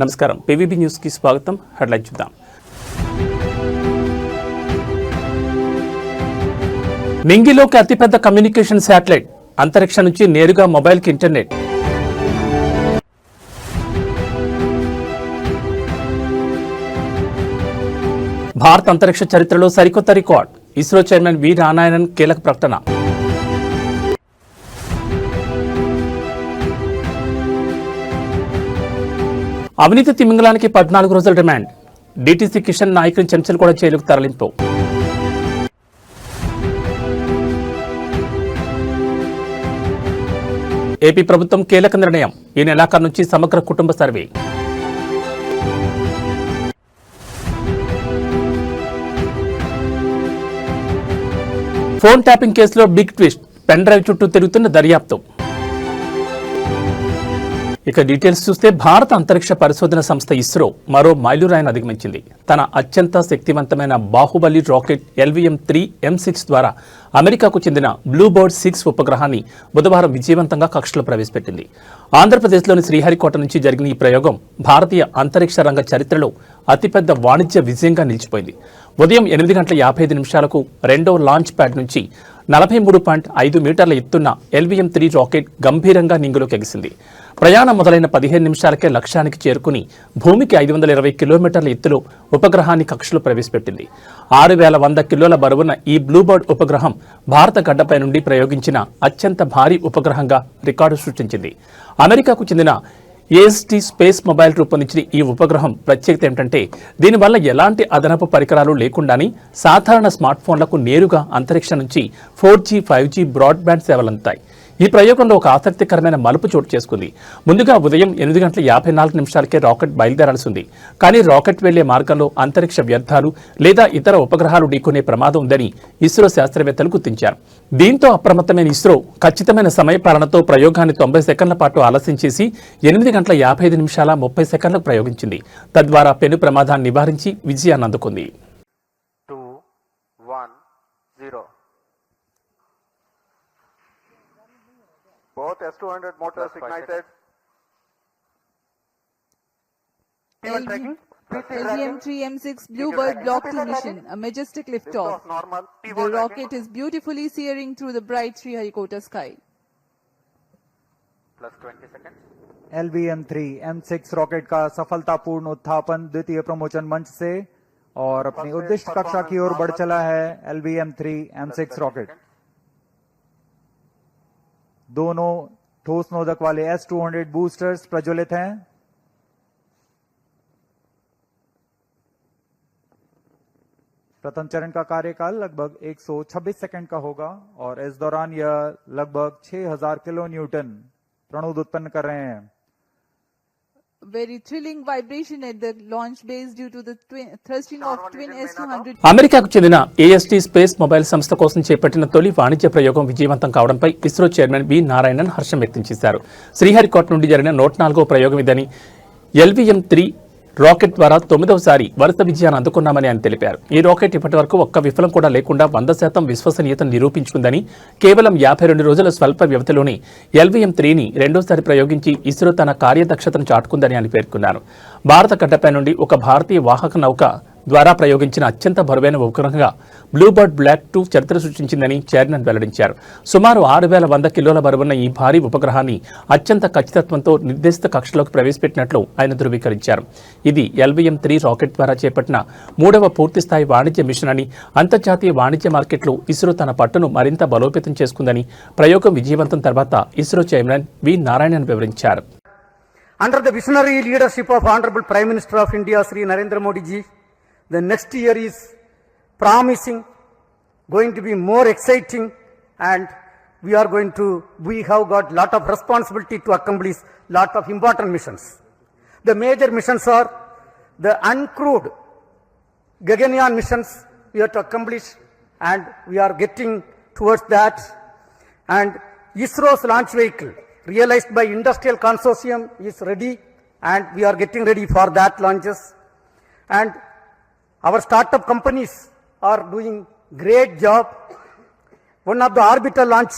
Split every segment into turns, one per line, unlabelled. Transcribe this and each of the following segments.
నమస్కారం, PVB news కి స్వాగతం. హెడ్లైన్ చూద్దాం. నింగిలోకి అతిపెద్ద కమ్యూనికేషన్ శాటిలైట్, అంతరిక్షం నుంచి నేరుగా మొబైల్కి ఇంటర్నెట్. భారత అంతరిక్ష చరిత్రలో సరికొత్త రికార్డ్, ఇస్రో చైర్మన్ వి నారాయణన్ కీలక ప్రకటన. అవినీతి తిమింగలానికి 14 రోజుల రిమాండ్, డీటీసీ కిషన్ నాయకుని చెంచల్ కూడా జైలుకు తరలింపు. ఏపీ ప్రభుత్వం కీలక నిర్ణయం, ఈ నెలాఖరు నుంచి సమగ్ర కుటుంబ సర్వే. ఫోన్ ట్యాపింగ్ కేసులో బిగ్ ట్విస్ట్, పెన్ డ్రైవ్ చుట్టూ తిరుగుతున్న దర్యాప్తు. ఇక డీటెయిల్స్ చూస్తే, భారత అంతరిక్ష పరిశోధన సంస్థ ఇస్రో మరో మైలురాయిని అధిగమించింది. తన అత్యంత శక్తివంతమైన బాహుబలి రాకెట్ LVM-3 M6 ద్వారా అమెరికాకు చెందిన బ్లూబర్డ్ 6 ఉపగ్రహాన్ని బుధవారం విజయవంతంగా కక్షలో ప్రవేశపెట్టింది. ఆంధ్రప్రదేశ్లోని శ్రీహరికోట నుంచి జరిగిన ఈ ప్రయోగం భారతీయ అంతరిక్ష రంగ చరిత్రలో అతిపెద్ద వాణిజ్య విజయంగా నిలిచిపోయింది. ఉదయం 8:55 రెండో లాంచ్ ప్యాడ్ నుంచి 43.5 మీటర్ల ఎత్తున్న LVM-3 రాకెట్ గంభీరంగా నింగిలోకి ఎగిసింది. ప్రయాణం మొదలైన 15 నిమిషాలకే లక్ష్యానికి చేరుకుని భూమికి 520 కిలోమీటర్ల ఎత్తులో ఉపగ్రహాన్ని కక్షలో ప్రవేశపెట్టింది. 6100 కిలోల బరువున్న ఈ బ్లూబర్డ్ ఉపగ్రహం భారత గడ్డపై నుండి ప్రయోగించిన అత్యంత భారీ ఉపగ్రహంగా రికార్డు సృష్టించింది. అమెరికాకు చెందిన AST స్పేస్ మొబైల్ రూపొందించిన ఈ ఉపగ్రహం ప్రత్యేకత ఏమిటంటే, దీనివల్ల ఎలాంటి అదనపు పరికరాలు లేకుండానే సాధారణ స్మార్ట్ ఫోన్లకు నేరుగా అంతరిక్షం నుంచి 4G, 5G బ్రాడ్బ్యాండ్ సేవలందుతాయి. ఈ ప్రయోగంలో ఒక ఆసక్తికరమైన మలుపు చోటు చేసుకుంది. ముందుగా ఉదయం 8:54 రాకెట్ బయలుదేరాల్సి ఉంది. కానీ రాకెట్ వెళ్లే మార్గంలో అంతరిక్ష వ్యర్థాలు లేదా ఇతర ఉపగ్రహాలు ఢీకొనే ప్రమాదం ఉందని ఇస్రో శాస్త్రవేత్తలు గుర్తించారు. దీంతో అప్రమత్తమైన ఇస్రో ఖచ్చితమైన సమయపాలనతో ప్రయోగాన్ని 90 సెకండ్ల పాటు ఆలస్యం చేసి 8:55:30 ప్రయోగించింది. తద్వారా పెను ప్రమాదాన్ని నివారించి విజయాన్ని అందుకుంది.
2, 1, 0. Both S200 motors ignited.
LVM-3 M6 Bluebird Block 2 mission, a majestic liftoff. The rocket is beautifully searing through the bright Sriharikota sky.
Plus 20 seconds.
LVM-3 M6 rocket का सफलतापूर्ण उत्थापन द्वितीय प्रमोचन मंच से और अपनी उद्दिष्ट कक्षा की ओर बढ़ चला है LVM-3 M6 रॉकेट. दोनों ठोस नोदक वाले S200 बूस्टर्स प्रज्वलित हैं. प्रथम चरण का कार्यकाल लगभग 126 सेकंड का होगा और इस दौरान यह लगभग 6000 किलो न्यूटन प्रणुद उत्पन्न कर रहे हैं.
Very thrilling vibration at the launch base due to the thrusting of twin S200.
అమెరికాకు చెందిన AST స్పేస్ మొబైల్ సంస్థ కోసం చేపట్టిన తొలి వాణిజ్య ప్రయోగం విజయవంతం కావడంపై ఇస్రో చైర్మన్ వి నారాయణన్ హర్షం వ్యక్తం చేశారు. శ్రీహరికోట నుండి జరిగిన 104వ ప్రయోగం ఇదని, LVM-3 రాకెట్ ద్వారా 9వసారి వరుస విజయాన్ని అందుకున్నామని ఆయన తెలిపారు. ఈ రాకెట్ ఇప్పటి వరకు ఒక్క విఫలం కూడా లేకుండా 100% విశ్వసనీయతను నిరూపించుకుందని, కేవలం 52 రోజుల స్వల్ప వ్యవధిలోనే LVM-3ని రెండోసారి ప్రయోగించి ఇస్రో తన కార్యదక్షతను చాటుకుందని ఆయన పేర్కొన్నారు. భారత గడ్డపై నుండి ఒక భారతీయ వాహక నౌక ద్వారా ప్రయోగించిన అత్యంత బరువైన ఉపగ్రహంగా బ్లూబర్డ్ బ్లాక్ 2 చరిత్ర సృష్టించిందని చైర్మన్ వెల్లడించారు. సుమారు 6100 కిలోల బరువున్న ఈ భారీ ఉపగ్రహాన్ని అత్యంత ఖచ్చితత్వంతో నిర్దేశిత కక్షలోకి ప్రవేశపెట్టినట్లు ఆయన ధృవీకరించారు. ఇది LVM-3 రాకెట్ ద్వారా చేపట్టిన 3వ పూర్తిస్థాయి వాణిజ్య మిషన్ అని, అంతర్జాతీయ వాణిజ్య మార్కెట్లో ఇస్రో తన పట్టును మరింత బలోపేతం చేసుకుందని ప్రయోగం విజయవంతం తర్వాత ఇస్రో చైర్మన్ వి నారాయణన్ వివరించారు.
Under the visionary leadership of Honorable Prime Minister of India, Sri Narendra Modi ji, the next year is promising, going to be more exciting, and we have got lot of responsibility to accomplish lot of important missions. The major missions are the uncrewed Gaganyaan missions we have to accomplish, and we are getting towards that. And ISRO's launch vehicle realized by industrial consortium is ready, and we are getting ready for that launches. And our startup companies are doing great job. One of the orbital launch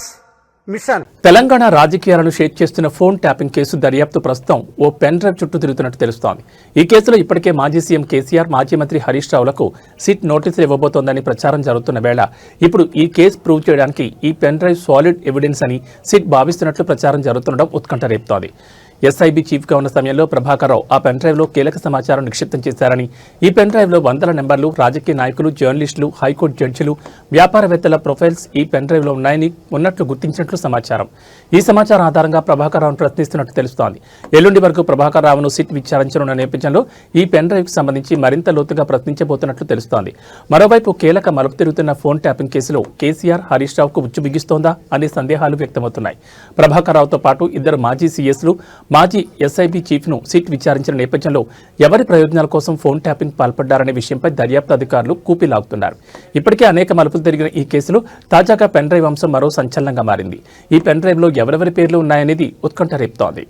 mission.
Telangana రాజకీయాలను షేక్ చేస్తున్న phone tapping case దర్యాప్తు ప్రస్తుతం ఓ pen drive చుట్టూ తిరుగుతున్నట్టు తెలుస్తోంది. ఈ కేసులో ఇప్పటికే మాజీ సీఎం కేసీఆర్, మాజీ మంత్రి హరీష్ రావులకు సిట్ నోటీసులు ఇవ్వబోతోందని ప్రచారం జరుగుతున్న వేళ ఇప్పుడు ఈ కేసు ప్రూవ్ చేయడానికి ఈ పెన్ డ్రైవ్ సాలిడ్ ఎవిడెన్స్ అని సిట్ భావిస్తున్నట్లు ప్రచారం జరుగుతుండడం ఉత్కంఠ రేపుతోంది. ఎస్ఐబి చీఫ్గా ఉన్న సమయంలో ప్రభాకర్ రావు ఆ పెన్ డ్రైవ్లో కీలక సమాచారం నిక్షిప్తం చేశారని, ఈ పెన్ డ్రైవ్లో వందల నెంబర్లు, రాజకీయ నాయకులు, జర్నలిస్టులు, హైకోర్టు జడ్జిలు, వ్యాపారవేత్తల ప్రొఫైల్స్ ఈ పెన్ డ్రైవ్లో ఉన్నట్లు గుర్తించినట్లు సమాచారం. ఈ సమాచారం ఆధారంగా ప్రభాకర్ రావును ప్రశ్నిస్తున్నట్టు తెలుస్తోంది. ఎల్లుండి వరకు ప్రభాకర్ రావును సిట్ విచారించనున్న నేపథ్యంలో ఈ పెన్ డ్రైవ్కు సంబంధించి మరింత లోతుగా ప్రశ్నించబోతున్నట్లు తెలుస్తోంది. మరోవైపు కీలక మలుపు తిరుగుతున్న ఫోన్ ట్యాపింగ్ కేసులో కేసీఆర్, హరీష్ రావుకు ఉచ్చు బిగిస్తోందా అనే సందేహాలు వ్యక్తమవుతున్నాయి. ప్రభాకర్ రావుతో పాటు ఇద్దరు మాజీ సీఎస్లు, మాజీ ఎస్ఐబి చీఫ్ను సిట్ విచారించిన నేపథ్యంలో ఎవరి ప్రయోజనాల కోసం ఫోన్ ట్యాపింగ్ పాల్పడ్డారనే విషయంపై దర్యాప్తు అధికారులు కూపీలాగుతున్నారు. ఇప్పటికే అనేక మలుపులు తిరిగిన ఈ కేసులో తాజాగా పెన్ డ్రైవ్ అంశం మరో సంచలనంగా మారింది. ఈ పెన్ డ్రైవ్లో ఎవరెవరి పేర్లు ఉన్నాయనేది ఉత్కంఠ రేపుతోంది.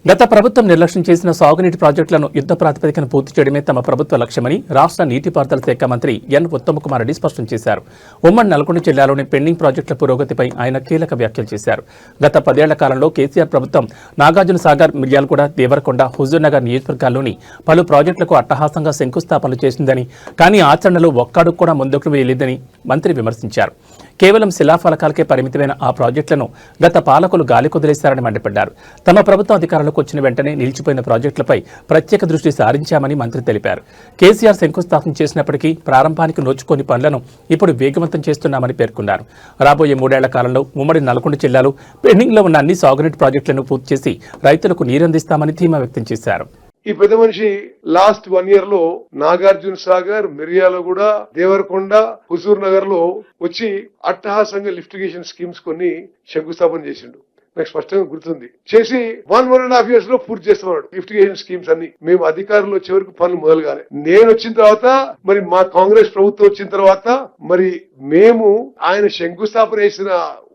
గత ప్రభుత్వం నిర్లక్ష్యం చేసిన సాగునీటి ప్రాజెక్టులను యుద్ధ ప్రాతిపదికన పూర్తి చేయడమే తమ ప్రభుత్వ లక్ష్యమని రాష్ట్ర నీటిపారుదల శాఖ మంత్రి ఎన్ ఉత్తమకుమార్ రెడ్డి స్పష్టం చేశారు. ఉమ్మడి నల్గొండ జిల్లాలోని పెండింగ్ ప్రాజెక్టుల పురోగతిపై ఆయన కీలక వ్యాఖ్యలు చేశారు. గత 10 ఏళ్ల కాలంలో కేసీఆర్ ప్రభుత్వం నాగార్జున సాగర్, మిర్యాలగూడ, దేవరకొండ, హుజూర్నగర్ నియోజకవర్గాల్లోని పలు ప్రాజెక్టులకు అట్టహాసంగా శంకుస్థాపనలు చేసిందని, కానీ ఆచరణలో ఒక్కడుగు కూడా ముందుకు వేయలేదని మంత్రి విమర్శించారు. కేవలం శిలాఫలకాలకే పరిమితమైన ఆ ప్రాజెక్టులను గత పాలకులు గాలి కుదిలేశారని మండిపడ్డారు. తమ ప్రభుత్వం అధికారంలోకి వచ్చిన వెంటనే నిలిచిపోయిన ప్రాజెక్టులపై ప్రత్యేక దృష్టి సారించామని మంత్రి తెలిపారు. కేసీఆర్ శంకుస్థాపన చేసినప్పటికీ ప్రారంభానికి నోచుకోని పనులను ఇప్పుడు వేగవంతం చేస్తున్నామని పేర్కొన్నారు. రాబోయే 3 ఏళ్ల కాలంలో ఉమ్మడి నల్గొండ జిల్లాలో పెండింగ్లో ఉన్న అన్ని సాగునీటి ప్రాజెక్టులను పూర్తి చేసి రైతులకు నీరందిస్తామని ధీమా వ్యక్తం చేశారు.
ఈ పెద్ద మనిషి లాస్ట్ 1 year లో నాగార్జున సాగర్, మిర్యాలగూడ, దేవరకొండ, హుజూర్ నగర్ లో వచ్చి అట్టహాసంగా లిఫ్టిగేషన్ స్కీమ్స్ కొన్ని శంకుస్థాపన చేసిండు. నాకు స్పష్టంగా గుర్తుంది. చేసి 1.5 years లో పూర్తి చేస్తున్నాడు లిఫ్టిగేషన్ స్కీమ్స్ అన్ని. మేము అధికారంలో వచ్చే వరకు పనులు మొదలు కాలే. నేను వచ్చిన తర్వాత, మరి మా కాంగ్రెస్ ప్రభుత్వం వచ్చిన తర్వాత, మరి మేము ఆయన శంకుస్థాపన చేసిన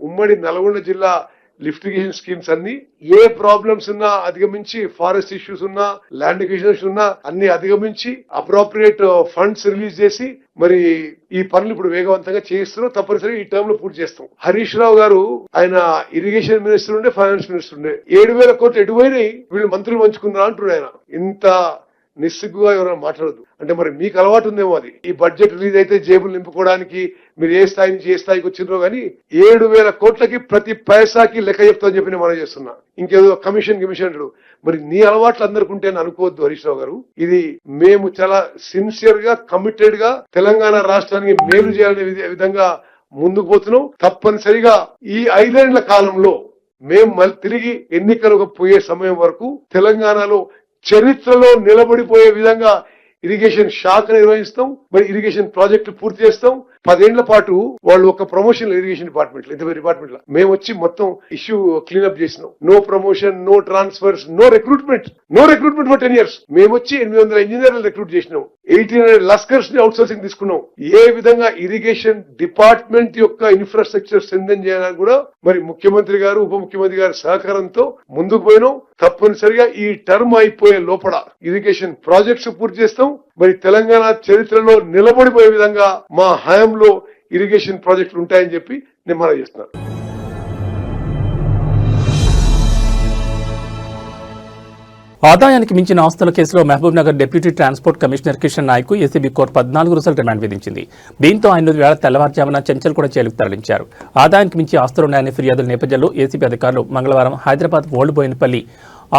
ఉమ్మడి నల్గొండ జిల్లా లిఫ్టిగేషన్ స్కీమ్స్ అన్ని ఏ ప్రాబ్లమ్స్ ఉన్నా అధిగమించి, ఫారెస్ట్ ఇష్యూస్ ఉన్నా, ల్యాండ్ ఎక్విజిషన్స్ ఉన్నా అన్ని అధిగమించి అప్రోప్రియేట్ ఫండ్స్ రిలీజ్ చేసి మరి ఈ పనులు ఇప్పుడు వేగవంతంగా చేస్తున్నాం. తప్పనిసరిగా ఈ టర్మ్ లో పూర్తి చేస్తాం. హరీష్ రావు గారు ఆయన ఇరిగేషన్ మినిస్టర్ ఉండే, ఫైనాన్స్ మినిస్టర్ ఉండే. 7,000 కోట్లు ఎటుపోయినాయి, వీళ్ళు మంత్రులు పంచుకున్నారా అంటున్నారు. ఆయన ఇంత నిస్సిగ్గుగా ఎవరైనా మాట్లాడదు అంటే మరి మీకు అలవాటు ఉందేమో అది. ఈ బడ్జెట్ రిలీజ్ అయితే జేబులు నింపుకోవడానికి మీరు ఏ స్థాయి నుంచి ఏ స్థాయికి వచ్చిందో గానీ 7,000 కోట్లకి ప్రతి పైసాకి లెక్క చెప్తామని చెప్పి నేను మనం చేస్తున్నా. ఇంకేదో కమిషన్ అంటాడు. మరి నీ అలవాట్లు అందరికి ఉంటే అనుకోవద్దు హరీష్ రావు గారు. ఇది మేము చాలా సిన్సియర్ గా, కమిటెడ్ గా తెలంగాణ రాష్ట్రానికి మేలు చేయాలనే విధంగా ముందుకు పోతున్నాం. తప్పనిసరిగా ఈ 5 ఏళ్ల కాలంలో మేము మళ్ళీ తిరిగి ఎన్నికలకు పోయే సమయం వరకు తెలంగాణలో చరిత్రలో నిలబడిపోయే విధంగా ఇరిగేషన్ శాఖ నిర్వహిస్తాం. మరి ఇరిగేషన్ ప్రాజెక్టు పూర్తి చేస్తాం. 10 ఏళ్ల పాటు వాళ్ళు ఒక ప్రమోషన్ ఇరిగేషన్ డిపార్ట్మెంట్ లో, ఇంత డిపార్ట్మెంట్ లో మేము వచ్చి మొత్తం ఇష్యూ క్లీనప్ చేసినాం. No promotion, no transfers, no recruitment for 10 years. మేము వచ్చి 800 ఇంజనీర్లు రిక్రూట్ చేసినాం. 1800 లస్కర్స్ ని అవుట్ సోర్సింగ్ తీసుకున్నాం. ఏ విధంగా ఇరిగేషన్ డిపార్ట్మెంట్ యొక్క ఇన్ఫ్రాస్ట్రక్చర్ స్ట్రెంథెన్ చేయాలని కూడా మరి ముఖ్యమంత్రి గారు, ఉప ముఖ్యమంత్రి గారి సహకారంతో ముందుకు పోయినాం. తప్పనిసరిగా ఈ టర్మ్ అయిపోయే లోపల ఇరిగేషన్ ప్రాజెక్ట్స్ పూర్తి చేస్తాం. మరి తెలంగాణ చరిత్రలో నిలబడిపోయే విధంగా మా హయాంలో ఇరిగేషన్ ప్రాజెక్టులు ఉంటాయని చెప్పి నేను మనం చేస్తున్నాను.
ఆదాయానికి మించిన ఆస్తుల కేసులో Mahabubnagar deputy transport commissioner Kishan Naik ACB court 14 రోజుల రిమాండ్ విధించింది. దీంతో ఆయన వేళ తెల్లవారుజామున చెంచల్ కూడా జైలుకు తరలించారు. ఆదాయానికి మించి ఆస్తులున్నాయనే ఫిర్యాదుల నేపథ్యంలో ఏసీబీ అధికారులు మంగళవారం హైదరాబాద్ ఓల్డ్ బోయినపల్లి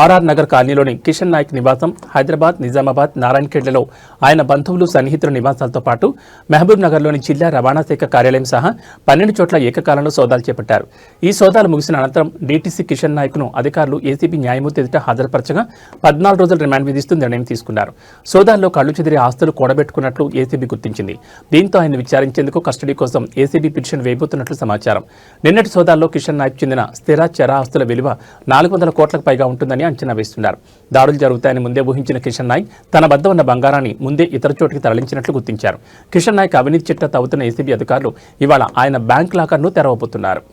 ఆర్ఆర్ నగర్ కాలనీలోని కిషన్ నాయక్ నివాసం, హైదరాబాద్, నిజామాబాద్, నారాయణఖేడ్లలో ఆయన బంధువులు, సన్నిహితుల నివాసాలతో పాటు మహబూబ్ నగర్లోని జిల్లా రవాణా శాఖ కార్యాలయం సహా 12 చోట్ల ఏకకాలంలో సోదాలు చేపట్టారు. ఈ సోదాలు ముగిసిన అనంతరం డీటీసీ కిషన్ నాయక్ను అధికారులు ఏసీబీ న్యాయమూర్తి ఎదుట హాజరుపరచగా 14 రోజుల రిమాండ్ విధిస్తూ నిర్ణయం తీసుకున్నారు. సోదాల్లో కళ్లు చెదిరే ఆస్తులు కూడబెట్టుకున్నట్లు ఏసీబీ గుర్తించింది. దీంతో ఆయన విచారించేందుకు కస్టడీ కోసం ఏసీబీ పిటిషన్ వేయబోతున్నట్లు సమాచారం. నిన్నటి సోదాల్లో కిషన్ నాయక్ చెందిన స్థిర, చర ఆస్తుల విలువ 400 కోట్లకు పైగా ఉంటుందని అంచనా వేస్తున్నారు. దాడులు జరుగుతాయని ముందే ఊహించిన కిషన్ నాయక్ తన వద్ద ఉన్న బంగారాన్ని ముందే ఇతర చోటికి తరలించినట్లు గుర్తించారు. కిషన్ నాయక్ అవినీతి చిట్టా తవ్వుతున్న ఏసీబీ అధికారులు ఇవాళ ఆయన బ్యాంక్ లాకర్ను తెరవబోతున్నారు.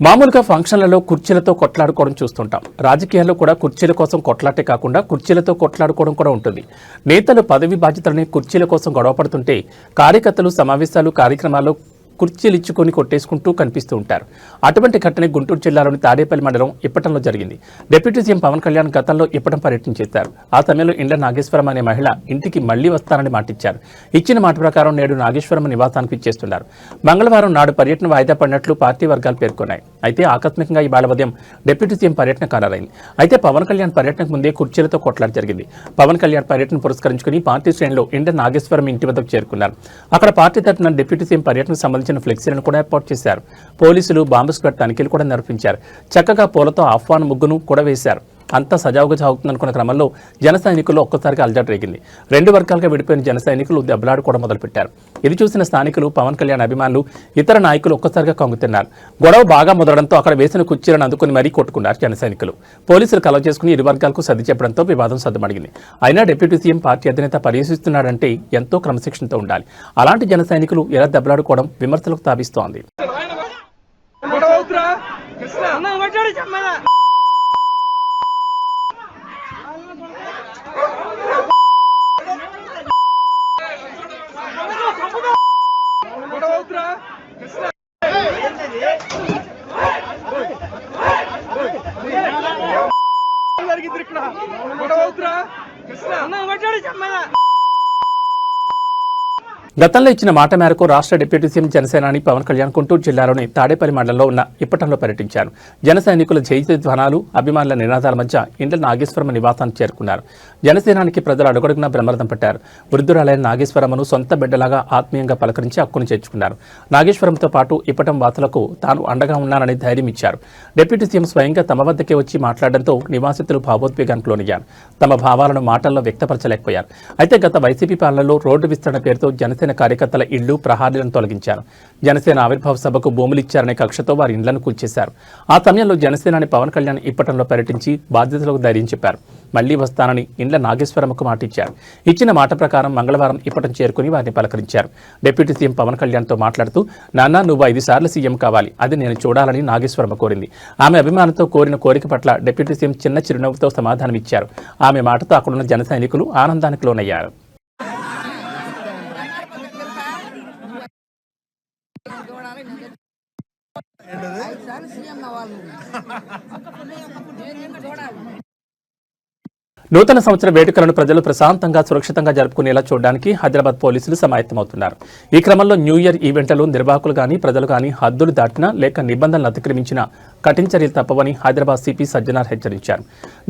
మామూలుగా ఫంక్షన్లలో కుర్చీలతో కొట్లాడుకోవడం చూస్తుంటాం. రాజకీయాల్లో కూడా కుర్చీల కోసం కొట్లాటే కాకుండా కుర్చీలతో కొట్లాడుకోవడం కూడా ఉంటుంది. నేతలు పదవి బాధ్యతలని కుర్చీల కోసం గొడవపడుతుంటే కార్యకర్తలు సమావేశాలు కార్యక్రమాల్లో కుర్చీలు ఇచ్చుకొని కొట్టేసుకుంటూ కనిపిస్తూ ఉంటారు. అటువంటి ఘటన గుంటూరు జిల్లాలోని తాడేపల్లి మండలం ఇప్పటంలో జరిగింది. డిప్యూటీ సీఎం పవన్ కళ్యాణ్ గతంలో ఇప్పటం పర్యటన చేశారు. ఆ సమయంలో ఇండ్ల నాగేశ్వరం అనే మహిళ ఇంటికి మళ్లీ వస్తానని మాటిచ్చారు. ఇచ్చిన మాట ప్రకారం నేడు నాగేశ్వరం నివాసానికి ఇచ్చేస్తున్నారు. మంగళవారం నాడు పర్యటన వాయిదా పడినట్లు పార్టీ వర్గాలు పేర్కొన్నాయి. అయితే ఆకస్మికంగా ఇవాళ ఉదయం డిప్యూటీ సీఎం పర్యటన ఖరారైంది. అయితే పవన్ కళ్యాణ్ పర్యటనకు ముందే కుర్చీలతో కొట్లాట జరిగింది. పవన్ కళ్యాణ్ పర్యటన పురస్కరించుకుని పార్టీ శ్రేణులు ఇండ్ల నాగేశ్వరం ఇంటి వద్దకు చేరుకున్నారు. అక్కడ పార్టీ తరఫున డిప్యూటీ సీఎం పర్యటనకు సంబంధించిన ఫ్లెక్సీలను కూడా ఏర్పాటు చేశారు. పోలీసులు బాంబు స్క్వాడ్ తనిఖీలు కూడా నిర్వహించారు. చక్కగా పూలతో ఆహ్వాన ముగ్గును కూడా వేశారు. అంతా సజావుగా సాగుతుందనుకున్న క్రమంలో జన సైనికులు ఒక్కసారిగా అలజడి రేగింది. రెండు వర్గాలుగా విడిపోయిన జన సైనికులు దెబ్బలాడుకోవడం మొదలుపెట్టారు. ఇది చూసిన స్థానికులు, పవన్ కళ్యాణ్ అభిమానులు, ఇతర నాయకులు ఒక్కసారిగా కంగుతిన్నారు. గొడవ బాగా మొదలడంతో అక్కడ వేసిన కుర్చీలను అందుకుని మరీ కొట్టుకున్నారు జన సైనికులు. పోలీసులు కలవ చేసుకుని ఇరు వర్గాలకు సర్ది చెప్పడంతో వివాదం సద్దుమడిగింది. అయినా డిప్యూటీ సీఎం పార్టీ అధినేత పర్యవేక్షిస్తున్నాడంటే ఎంతో క్రమశిక్షణతో ఉండాలి. అలాంటి జన సైనికులు ఎలా దెబ్బలాడుకోవడం విమర్శలకు తావిస్తోంది. గతంలో ఇచ్చిన మాట మేరకు రాష్ట్ర డిప్యూటీ సీఎం జనసేనాని పవన్ కళ్యాణ్ గుంటూరు జిల్లాలోని తాడేపల్లి మండలంలో ఉన్న ఇప్పటంలో పర్యటించారు. జన సైనికుల జయధ్వానాలు, అభిమానుల నినాదాల మధ్య ఇండ్ల నాగేశ్వరమ్మ నివాసానికి చేరుకున్నారు. జనసేనానికి ప్రజలు అడుగడుగునా బ్రహ్మరథం పట్టారు. వృద్ధురాలైన నాగేశ్వరమ్మను సొంత బిడ్డలాగా ఆత్మీయంగా పలకరించి హక్కును చేర్చుకున్నారు. నాగేశ్వరంతో పాటు ఇప్పటం వాసులకు తాను అండగా ఉన్నానని ధైర్యం ఇచ్చారు. డిప్యూటీ సీఎం స్వయంగా తమ వద్దకే వచ్చి మాట్లాడడంతో నివాసితులు భావోద్వేగానికి లోనయ్యారు. తమ భావాలను మాటల్లో వ్యక్తపరచలేకపోయారు. అయితే గత వైసీపీ పాలనలో రోడ్డు విస్తరణ పేరుతో జనసేన కార్యకర్తల ఇళ్లు, ప్రహారీలను తొలగించారు. జనసేన ఆవిర్భావ సభకు భూములు ఇచ్చారనే కక్షతో వారి ఇండ్లను కూల్చేశారు. ఆ సమయంలో జనసేనాని పవన్ కళ్యాణ్ ఇప్పటంలో పర్యటించి బాధ్యతలకు ధైర్యం చెప్పారు. మళ్లీ వస్తానని ఇండ్ల నాగేశ్వరమ్మకు మాటిచ్చారు. ఇచ్చిన మాట ప్రకారం మంగళవారం ఇప్పటం చేరుకుని వారిని పలకరించారు. డిప్యూటీ సీఎం పవన్ కళ్యాణ్తో మాట్లాడుతూ, నాన్న నువ్వు 5 సార్లు సీఎం కావాలి, అది నేను చూడాలని నాగేశ్వరమ్మ కోరింది. ఆమె అభిమానంతో కోరిన కోరిక పట్ల డిప్యూటీ సీఎం చిన్న చిరునవ్వుతో సమాధానమిచ్చారు. ఆమె మాటతో అక్కడున్న జన సైనికులు ఆనందానికి లోనయ్యారు. నూతన సంవత్సర వేడుకలను ప్రజలు ప్రశాంతంగా, సురక్షితంగా జరుపుకునేలా చూడడానికి హైదరాబాద్ పోలీసులు సమాయత్తమవుతున్నారు. ఈ క్రమంలో న్యూ ఇయర్ ఈవెంట్లలో నిర్వాహకులు కానీ, ప్రజలు కానీ హద్దులు దాటినా లేక నిబంధనలు అతిక్రమించినా కఠిన చర్యలు తప్పవని హైదరాబాద్ సిపి సజ్జనార్ హెచ్చరించారు.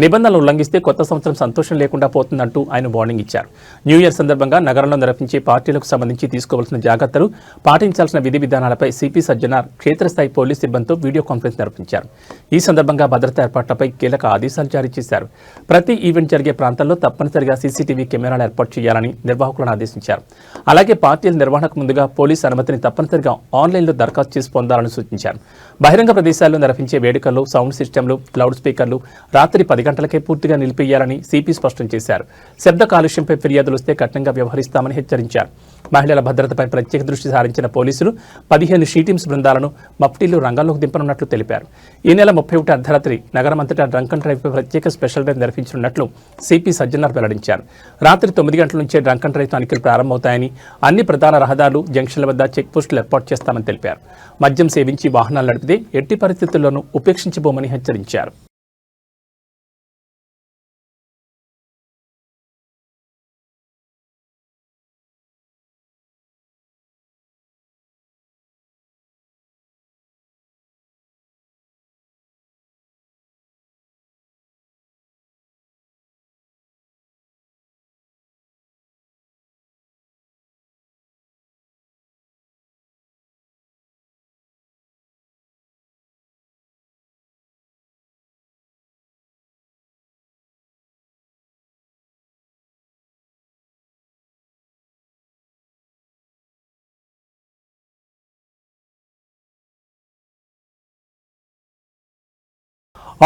నిబంధనలు ఉల్లంఘిస్తే కొత్త సంవత్సరం సంతోషం లేకుండా పోతుందంటూ ఆయన వార్నింగ్ ఇచ్చారు. న్యూ ఇయర్ సందర్భంగా నగరంలో నిర్వహించే పార్టీలకు సంబంధించి తీసుకోవాల్సిన జాగ్రత్తలు, పాటించాల్సిన విధి విధానాలపై సిపి సజ్జనార్ క్షేత్రస్థాయి పోలీస్ సిబ్బందితో వీడియో కాన్ఫరెన్స్ నిర్వహించారు. ఈ సందర్భంగా భద్రతా ఏర్పాట్లపై కీలక ఆదేశాలు జారీ చేశారు. ప్రతి ఈవెంట్ జరిగే ప్రాంతాల్లో తప్పనిసరిగా సీసీటీవీ కెమెరాలు ఏర్పాటు చేయాలని నిర్వాహకులను ఆదేశించారు. అలాగే పార్టీల నిర్వహణకు ముందుగా పోలీసు అనుమతిని తప్పనిసరిగా ఆన్లైన్లో దరఖాస్తు చేసి పొందాలని సూచించారు. బహిరంగ ప్రదేశాల్లో నిర్వహించే వేడుకల్లో సౌండ్ సిస్టమ్లు, లౌడ్ స్పీకర్లు రాత్రి 10 గంటలకే పూర్తిగా నిలిపేయాలని సిపి స్పష్టం చేశారు. శబ్ద కాలుష్యంపై ఫిర్యాదులు వస్తే కఠినంగా వ్యవహరిస్తామని హెచ్చరించారు. మహిళల భద్రతపై ప్రత్యేక దృష్టి సారించిన పోలీసులు 15 షీటీమ్స్ బృందాలను మఫ్టీలు రంగంలోకి దింపనున్నట్లు తెలిపారు. ఈ నెల 31 అర్ధరాత్రి నగరమంతటా డ్రంక్ అండ్ డ్రైవ్పై ప్రత్యేక స్పెషల్ డ్రైవ్ నిర్వహించనున్నట్లు సిపి సజ్జనార్ వెల్లడించారు. రాత్రి 9 గంటల నుంచే డ్రంక్ అండ్ డ్రైవ్ తనిఖీలు ప్రారంభమవుతాయని, అన్ని ప్రధాన రహదారులు, జంక్షన్ల వద్ద చెక్ పోస్టులు ఏర్పాటు చేస్తామని తెలిపారు. మద్యం సేవించి వాహనాలు నడిపితే ఎట్టి పరిస్థితుల్లోనూ ఉపేక్షించబోమని హెచ్చరించారు.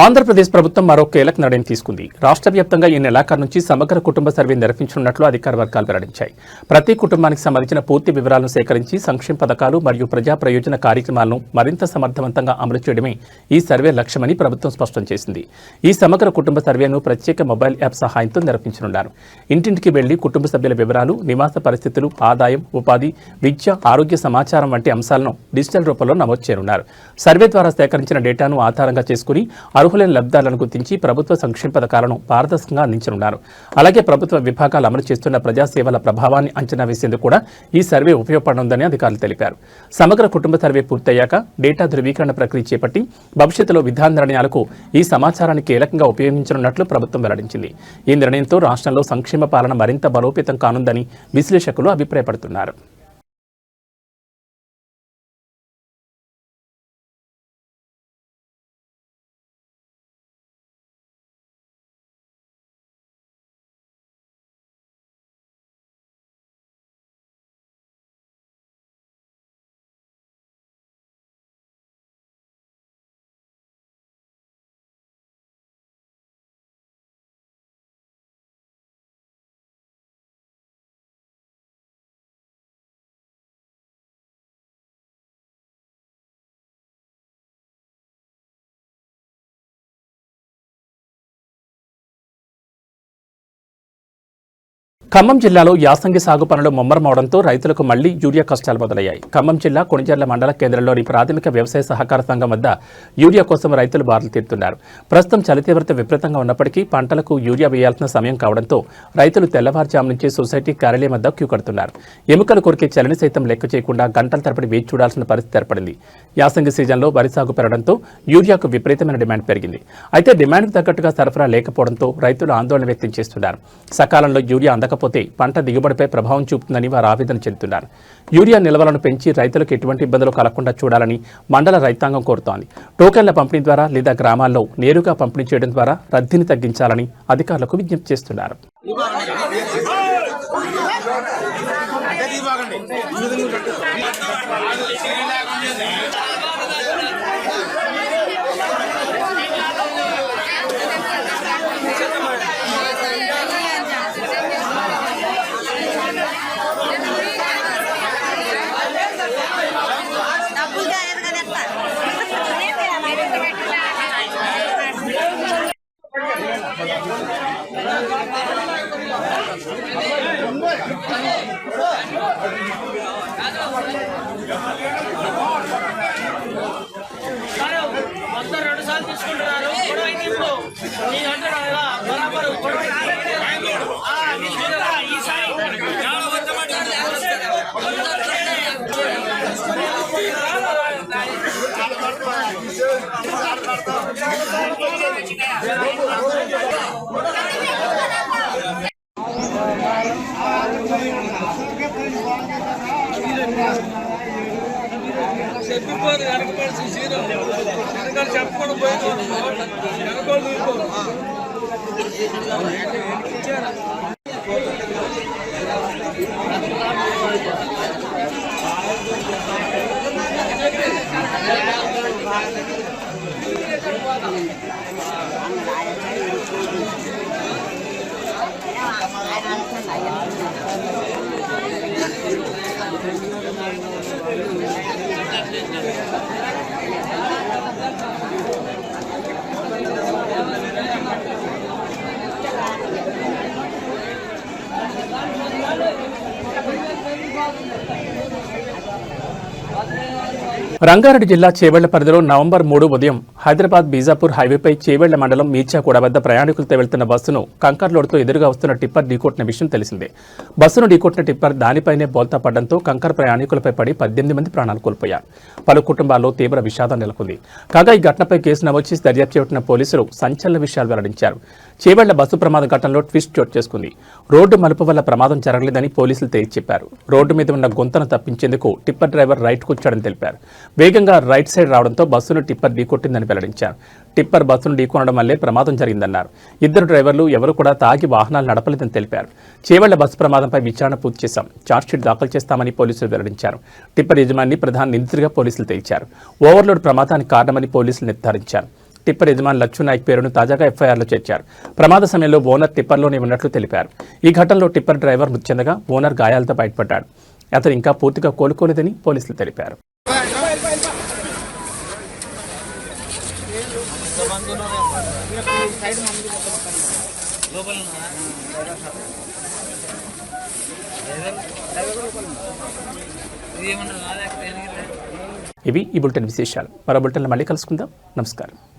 ఆంధ్రప్రదేశ్ ప్రభుత్వం మరో కీలక నిర్ణయం తీసుకుంది. రాష్ట్ర వ్యాప్తంగా ఈ నెలాఖరు నుంచి సమగ్ర కుటుంబ సర్వే నిర్వహించనున్నట్లు అధికార వర్గాలు వెల్లడించాయి. ప్రతి కుటుంబానికి సంబంధించిన పూర్తి వివరాలను సేకరించి సంక్షేమ పథకాలు మరియు ప్రజా ప్రయోజన కార్యక్రమాలను మరింత సమర్థవంతంగా అమలు చేయడమే ఈ సర్వే లక్ష్యమని ప్రభుత్వం స్పష్టం చేసింది. ఈ సమగ్ర కుటుంబ సర్వేను ప్రత్యేక మొబైల్ యాప్ సహాయంతో నిర్వహించనున్నారు. ఇంటింటికి వెళ్లి కుటుంబ సభ్యుల వివరాలు, నివాస పరిస్థితులు, ఆదాయం, ఉపాధి, విద్య, ఆరోగ్య సమాచారం వంటి అంశాలను డిజిటల్ రూపంలో నమోదు చేయనున్నారు. సర్వే ద్వారా సేకరించిన డేటాను ఆధారంగా చేసుకుని అర్హులైన లబ్ధిదారులను గుర్తించి ప్రభుత్వ సంక్షేమ పథకాలను పారదర్శకంగా అందించనున్నారు. అలాగే ప్రభుత్వ విభాగాలు అమలు చేస్తున్న ప్రజాసేవల ప్రభావాన్ని అంచనా వేసేందుకు కూడా ఈ సర్వే ఉపయోగపడనుందని అధికారులు తెలిపారు. సమగ్ర కుటుంబ సర్వే పూర్తయ్యాక డేటా ధృవీకరణ ప్రక్రియ చేపట్టి భవిష్యత్తులో విధాన నిర్ణయాలకు ఈ సమాచారాన్ని కీలకంగా ఉపయోగించనున్నట్లు ప్రభుత్వం వెల్లడించింది. ఈ నిర్ణయంతో రాష్ట్రంలో సంక్షేమ పాలన మరింత బలోపేతం కానుందని విశ్లేషకులు అభిప్రాయపడుతున్నారు. ఖమ్మం జిల్లాలో యాసంగి సాగు పనులు ముమ్మరమవడంతో రైతులకు మళ్లీ యూరియా కష్టాలు మొదలయ్యాయి. ఖమ్మం జిల్లా కొణిజర్ల మండల కేంద్రంలోని ప్రాథమిక వ్యవసాయ సహకార సంఘం వద్ద యూరియా కోసం రైతులు బారులు తీరుతున్నారు. ప్రస్తుతం చలి తీవ్రత విపరీతంగా ఉన్నప్పటికీ పంటలకు యూరియా వేయాల్సిన సమయం కావడంతో రైతులు తెల్లవారుజాము నుంచి సొసైటీ కార్యాలయం వద్ద క్యూ కడుతున్నారు. ఎముకలు కొరికే చలిని సైతం లెక్క చేయకుండా గంటల తరబడి వేచి చూడాల్సిన పరిస్థితి ఏర్పడింది. యాసంగి సీజన్లో వరి సాగు పెరగడంతో యూరియాకు విపరీతమైన డిమాండ్ పెరిగింది. అయితే డిమాండ్కు తగ్గట్టుగా సరఫరా లేకపోవడంతో రైతులు ఆందోళన వ్యక్తం చేస్తున్నారు. సకాలంలో యూరియా అందకపోతే పంట దిగుబడిపై ప్రభావం చూపుతుందని వారు ఆవేదన చెందుతున్నారు. యూరియా నిల్వలను పెంచి రైతులకు ఎటువంటి ఇబ్బందులు కలగకుండా చూడాలని మండల రైతాంగం కోరుతోంది. టోకెన్ల పంపిణీ ద్వారా లేదా గ్రామాల్లో నేరుగా పంపిణీ చేయడం ద్వారా రద్దీని తగ్గించాలని అధికారులకు విజ్ఞప్తి చేస్తున్నారు.
చెప్పకుండా
రంగారెడ్డి జిల్లా చేవెళ్ల పరిధిలో నవంబర్ 3 ఉదయం హైదరాబాద్ బీజాపూర్ హైవేపై చేవెళ్ల మండలం మీర్చాకూడ వద్ద ప్రయాణికులతో వెళ్తున్న బస్సును కంకర్ లోడ్తో ఎదురుగా వస్తున్న టిప్పర్ ఢీకొట్టిన విషయం తెలిసిందే. బస్సును ఢీకొట్టిన టిప్పర్ దానిపైనే బోల్తా పడడంతో కంకర్ ప్రయాణికులపై పడి 18 మంది ప్రాణాలు కోల్పోయారు. పలు కుటుంబాల్లో తీవ్ర విషాదం నెలకొంది. కాగా ఈ ఘటనపై కేసు నమోదు చేసి దర్యాప్తు చేపట్టిన పోలీసులు సంచలన విషయాలు వెల్లడించారు. చేవెళ్ల బస్సు ప్రమాద ఘటనలో ట్విస్ట్ చోటు చేసుకుంది. రోడ్డు మలుపు వల్ల ప్రమాదం జరగలేదని పోలీసులు తేల్చి చెప్పారు. రోడ్డు మీద ఉన్న గుంతను తప్పించేందుకు టిప్పర్ డ్రైవర్ రైట్ కూర్చోడని తెలిపారు. వేగంగా రైట్ సైడ్ రావడంతో బస్సును టిప్పర్ ఢీకొట్టిందని వెల్లడించారు. టిప్పర్ బస్సును ఢీకొనడం వల్లే ప్రమాదం జరిగిందన్నారు. ఇద్దరు డ్రైవర్లు ఎవరు కూడా తాగి వాహనాలు నడపలేదని తెలిపారు. చేవెళ్ల బస్సు ప్రమాదంపై విచారణ పూర్తి చేశాం, ఛార్జ్షీట్ దాఖలు చేస్తామని పోలీసులు వెల్లడించారు. టిప్పర్ యజమాని ప్రధాన నిందితుడిగా పోలీసులు తేల్చారు. ఓవర్లోడ్ ప్రమాదానికి కారణమని పోలీసులు నిర్ధారించారు. టిప్పర్ యజమాని లచ్చు నాయక్ పేరును తాజాగా ఎఫ్ఐఆర్లో చేర్చారు. ప్రమాద సమయంలో ఓనర్ టిప్పర్లోనే ఉన్నట్లు తెలిపారు. ఈ ఘటనలో టిప్పర్ డ్రైవర్ మృతి చెందగా ఓనర్ గాయాలతో బయటపడ్డాడు. అతను ఇంకా పూర్తిగా కోలుకోలేదని పోలీసులు తెలిపారు. ఇవి ఈ బులెటిన్ విశేషాలు. మరో బులెటిన్లో మళ్ళీ కలుసుకుందాం. నమస్కారం.